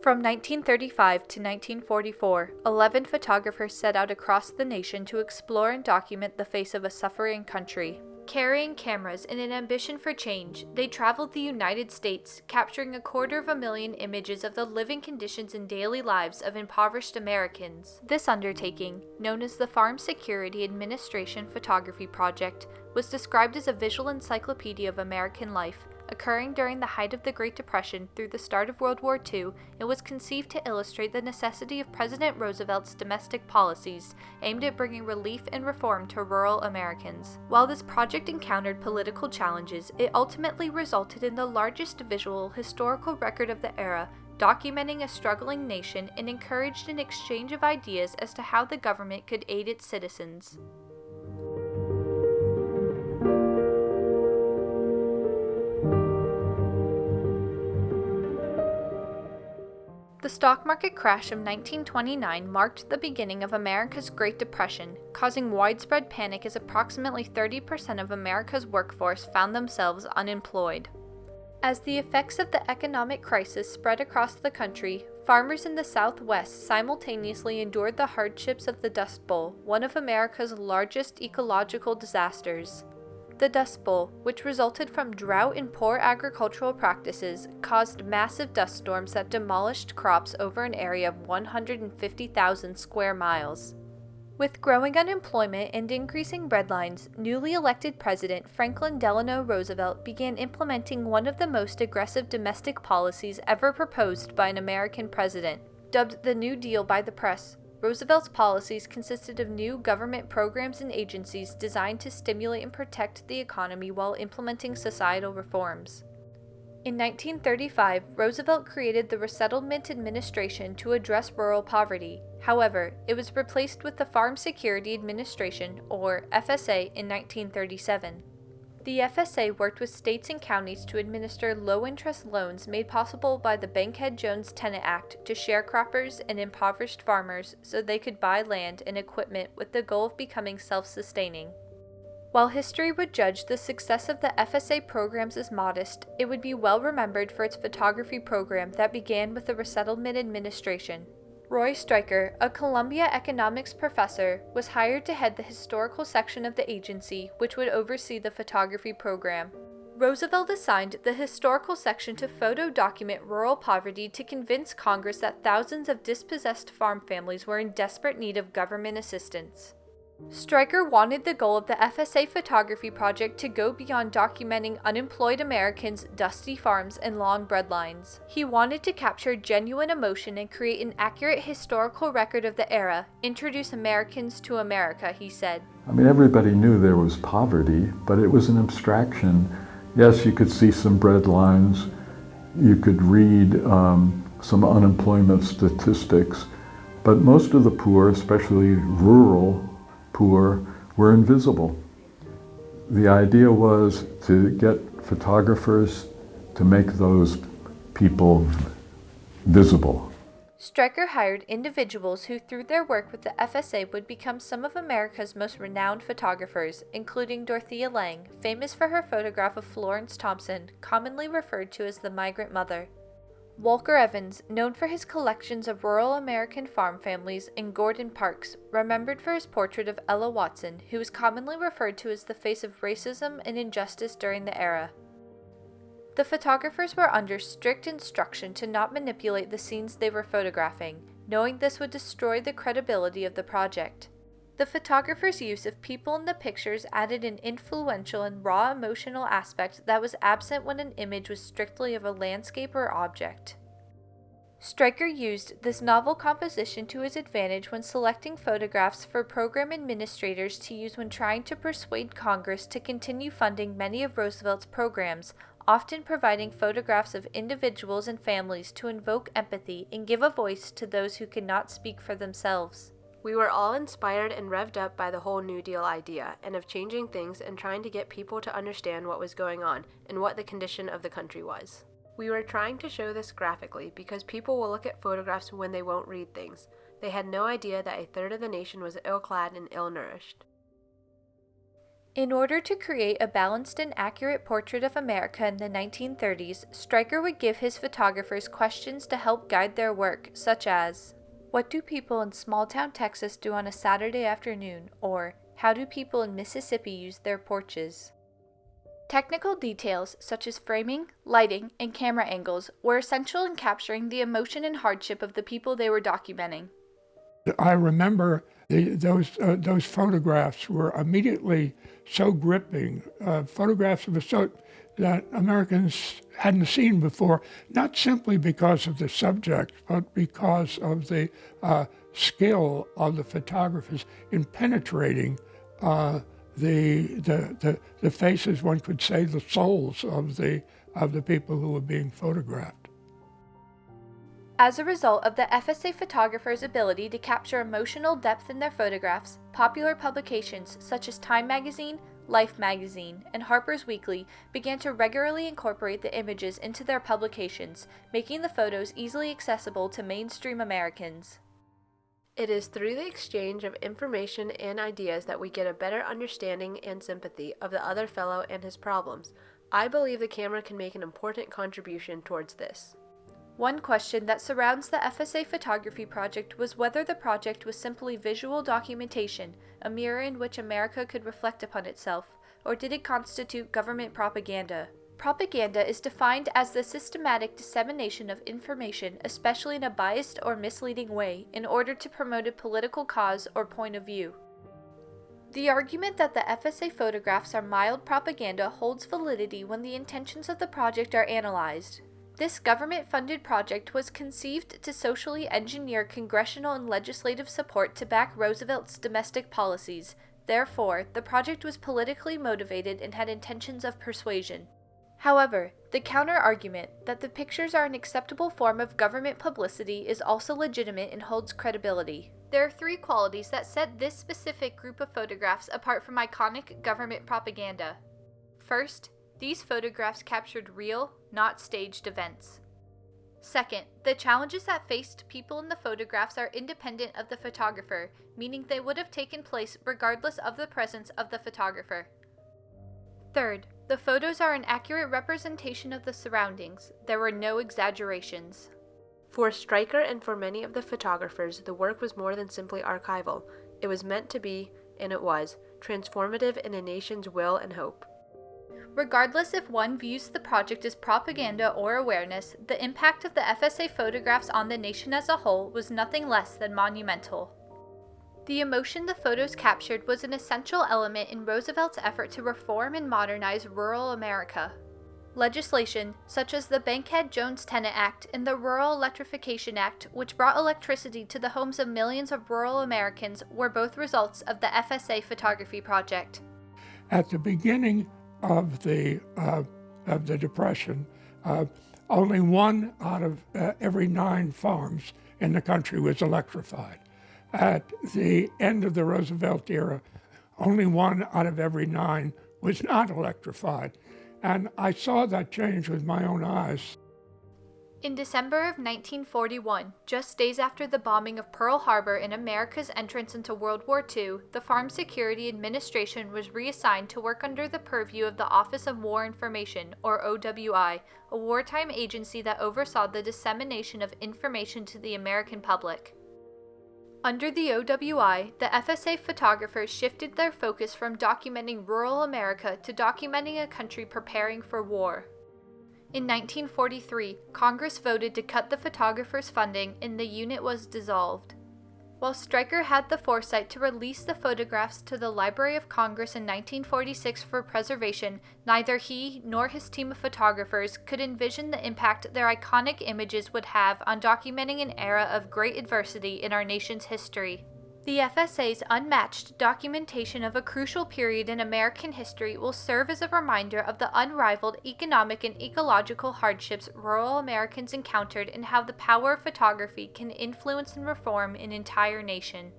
From 1935 to 1944, 11 photographers set out across the nation to explore and document the face of a suffering country. Carrying cameras in an ambition for change, they traveled the United States, capturing 250,000 images of the living conditions and daily lives of impoverished Americans. This undertaking, known as the Farm Security Administration Photography Project, was described as a visual encyclopedia of American life, occurring during the height of the Great Depression through the start of World War II. It was conceived to illustrate the necessity of President Roosevelt's domestic policies aimed at bringing relief and reform to rural Americans. While this project encountered political challenges, it ultimately resulted in the largest visual historical record of the era, documenting a struggling nation and encouraged an exchange of ideas as to how the government could aid its citizens. The stock market crash of 1929 marked the beginning of America's Great Depression, causing widespread panic as approximately 30% of America's workforce found themselves unemployed. As the effects of the economic crisis spread across the country, farmers in the Southwest simultaneously endured the hardships of the Dust Bowl, one of America's largest ecological disasters. The Dust Bowl, which resulted from drought and poor agricultural practices, caused massive dust storms that demolished crops over an area of 150,000 square miles. With growing unemployment and increasing breadlines, newly elected President Franklin Delano Roosevelt began implementing one of the most aggressive domestic policies ever proposed by an American president. Dubbed the New Deal by the press, Roosevelt's policies consisted of new government programs and agencies designed to stimulate and protect the economy while implementing societal reforms. In 1935, Roosevelt created the Resettlement Administration to address rural poverty. However, it was replaced with the Farm Security Administration, or FSA, in 1937. The FSA worked with states and counties to administer low-interest loans made possible by the Bankhead-Jones-Tenet Act to sharecroppers and impoverished farmers so they could buy land and equipment with the goal of becoming self-sustaining. While history would judge the success of the FSA programs as modest, it would be well remembered for its photography program that began with the Resettlement Administration. Roy Stryker, a Columbia economics professor, was hired to head the historical section of the agency, which would oversee the photography program. Roosevelt assigned the historical section to photo-document rural poverty to convince Congress that thousands of dispossessed farm families were in desperate need of government assistance. Stryker wanted the goal of the FSA photography project to go beyond documenting unemployed Americans' dusty farms and long breadlines. He wanted to capture genuine emotion and create an accurate historical record of the era, introduce Americans to America, he said. Everybody knew there was poverty, but it was an abstraction. Yes, you could see some breadlines, you could read some unemployment statistics, but most of the poor, especially rural poor, were invisible. The idea was to get photographers to make those people visible. Stryker hired individuals who through their work with the FSA would become some of America's most renowned photographers, including Dorothea Lange, famous for her photograph of Florence Thompson, commonly referred to as the Migrant Mother. Walker Evans, known for his collections of rural American farm families, and Gordon Parks, remembered for his portrait of Ella Watson, who is commonly referred to as the face of racism and injustice during the era. The photographers were under strict instruction to not manipulate the scenes they were photographing, knowing this would destroy the credibility of the project. The photographer's use of people in the pictures added an influential and raw emotional aspect that was absent when an image was strictly of a landscape or object. Stryker used this novel composition to his advantage when selecting photographs for program administrators to use when trying to persuade Congress to continue funding many of Roosevelt's programs, often providing photographs of individuals and families to invoke empathy and give a voice to those who could not speak for themselves. We were all inspired and revved up by the whole New Deal idea, and of changing things and trying to get people to understand what was going on, and what the condition of the country was. We were trying to show this graphically, because people will look at photographs when they won't read things. They had no idea that a third of the nation was ill-clad and ill-nourished. In order to create a balanced and accurate portrait of America in the 1930s, Stryker would give his photographers questions to help guide their work, such as, "What do people in small-town Texas do on a Saturday afternoon?" or, "How do people in Mississippi use their porches?" Technical details, such as framing, lighting, and camera angles, were essential in capturing the emotion and hardship of the people they were documenting. I remember those photographs were immediately so gripping, photographs of that Americans hadn't seen before, not simply because of the subject, but because of the skill of the photographers in penetrating the faces, one could say, the souls of the people who were being photographed. As a result of the FSA photographers' ability to capture emotional depth in their photographs, popular publications such as Time magazine, Life magazine, and Harper's Weekly began to regularly incorporate the images into their publications, making the photos easily accessible to mainstream Americans. It is through the exchange of information and ideas that we get a better understanding and sympathy of the other fellow and his problems. I believe the camera can make an important contribution towards this. One question that surrounds the FSA photography project was whether the project was simply visual documentation, a mirror in which America could reflect upon itself, or did it constitute government propaganda? Propaganda is defined as the systematic dissemination of information, especially in a biased or misleading way, in order to promote a political cause or point of view. The argument that the FSA photographs are mild propaganda holds validity when the intentions of the project are analyzed. This government-funded project was conceived to socially engineer congressional and legislative support to back Roosevelt's domestic policies. Therefore, the project was politically motivated and had intentions of persuasion. However, the counter-argument that the pictures are an acceptable form of government publicity is also legitimate and holds credibility. There are three qualities that set this specific group of photographs apart from iconic government propaganda. First, these photographs captured real, not staged events. Second, the challenges that faced people in the photographs are independent of the photographer, meaning they would have taken place regardless of the presence of the photographer. Third, the photos are an accurate representation of the surroundings. There were no exaggerations. For Stryker and for many of the photographers, the work was more than simply archival. It was meant to be, and it was, transformative in a nation's will and hope. Regardless if one views the project as propaganda or awareness, the impact of the FSA photographs on the nation as a whole was nothing less than monumental. The emotion the photos captured was an essential element in Roosevelt's effort to reform and modernize rural America. Legislation, such as the Bankhead-Jones-Tenet Act and the Rural Electrification Act, which brought electricity to the homes of millions of rural Americans, were both results of the FSA photography project. At the beginning of the Depression, only one out of every 9 farms in the country was electrified. At the end of the Roosevelt era, only 1 out of every 9 was not electrified. And I saw that change with my own eyes. In December of 1941, just days after the bombing of Pearl Harbor and America's entrance into World War II, the Farm Security Administration was reassigned to work under the purview of the Office of War Information, or OWI, a wartime agency that oversaw the dissemination of information to the American public. Under the OWI, the FSA photographers shifted their focus from documenting rural America to documenting a country preparing for war. In 1943, Congress voted to cut the photographers' funding and the unit was dissolved. While Stryker had the foresight to release the photographs to the Library of Congress in 1946 for preservation, neither he nor his team of photographers could envision the impact their iconic images would have on documenting an era of great adversity in our nation's history. The FSA's unmatched documentation of a crucial period in American history will serve as a reminder of the unrivaled economic and ecological hardships rural Americans encountered and how the power of photography can influence and reform an entire nation.